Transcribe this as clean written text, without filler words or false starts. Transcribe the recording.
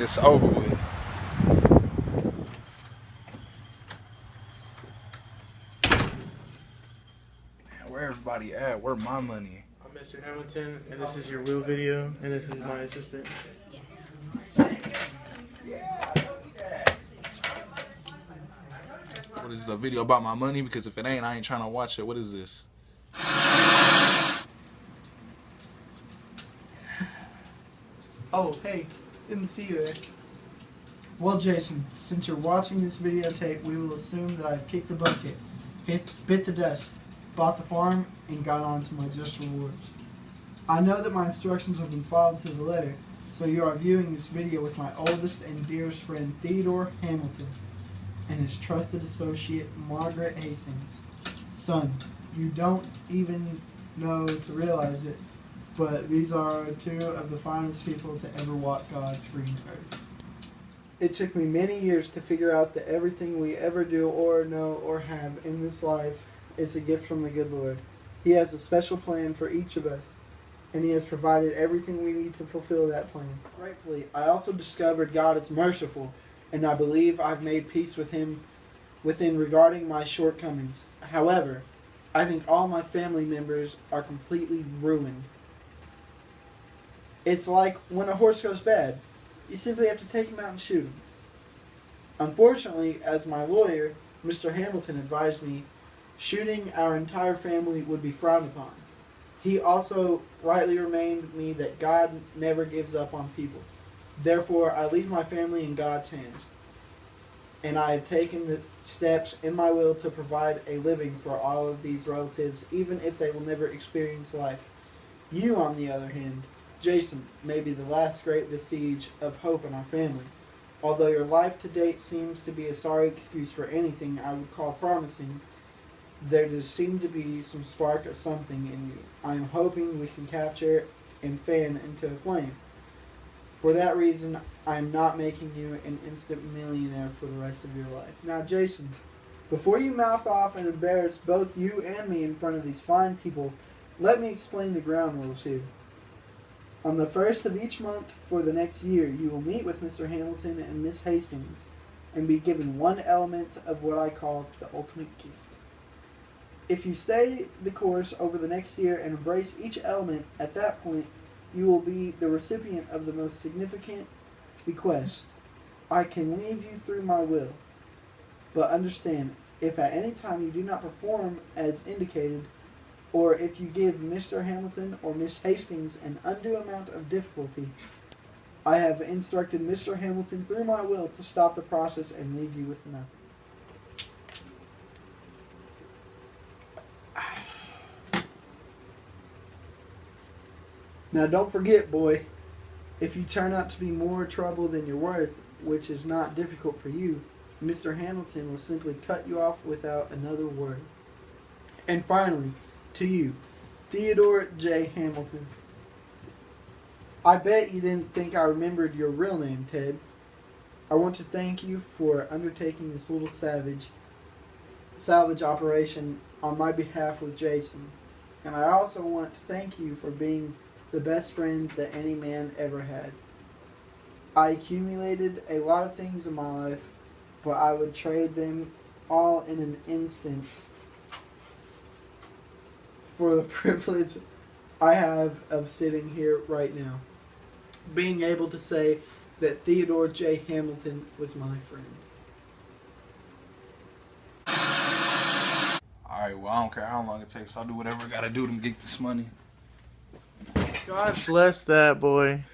this over with. Man, where everybody at? Where my money? I'm Mr. Hamilton, and this is your real video, and this is my assistant. What is this, a video about my money? Because if it ain't, I ain't trying to watch it. What is this? Oh, hey, didn't see you there. Well, Jason, since you're watching this videotape, we will assume that I've kicked the bucket, bit the dust, bought the farm, and got on to my just rewards. I know that my instructions have been followed to the letter, so you are viewing this video with my oldest and dearest friend, Theodore Hamilton, and his trusted associate, Margaret Hastings. Son, you don't even know to realize it, but these are two of the finest people to ever walk God's green earth. It took me many years to figure out that everything we ever do or know or have in this life is a gift from the good Lord. He has a special plan for each of us, and He has provided everything we need to fulfill that plan. Gratefully, I also discovered God is merciful, and I believe I've made peace with Him regarding my shortcomings. However, I think all my family members are completely ruined. It's like when a horse goes bad. You simply have to take him out and shoot him. Unfortunately, as my lawyer, Mr. Hamilton, advised me, shooting our entire family would be frowned upon. He also rightly reminded me that God never gives up on people. Therefore, I leave my family in God's hands. And I have taken the steps in my will to provide a living for all of these relatives, even if they will never experience life. You, on the other hand, Jason, may be the last great vestige of hope in our family. Although your life to date seems to be a sorry excuse for anything I would call promising, there does seem to be some spark of something in you. I am hoping we can capture and fan into a flame. For that reason, I am not making you an instant millionaire for the rest of your life. Now, Jason, before you mouth off and embarrass both you and me in front of these fine people, let me explain the ground rules here. On the first of each month for the next year, you will meet with Mr. Hamilton and Miss Hastings and be given one element of what I call the ultimate gift. If you stay the course over the next year and embrace each element, at that point, you will be the recipient of the most significant bequest. I can leave you through my will. But understand, if at any time you do not perform as indicated, or if you give Mr. Hamilton or Miss Hastings an undue amount of difficulty, I have instructed Mr. Hamilton through my will to stop the process and leave you with nothing. Now don't forget, boy, if you turn out to be more trouble than you're worth, which is not difficult for you, Mr. Hamilton will simply cut you off without another word. And finally, to you, Theodore J. Hamilton. I bet you didn't think I remembered your real name, Ted. I want to thank you for undertaking this little salvage operation on my behalf with Jason. And I also want to thank you for being the best friend that any man ever had. I accumulated a lot of things in my life, but I would trade them all in an instant for the privilege I have of sitting here right now, being able to say that Theodore J. Hamilton was my friend. Alright, well, I don't care how long it takes. I'll do whatever I gotta do to get this money. God bless that boy.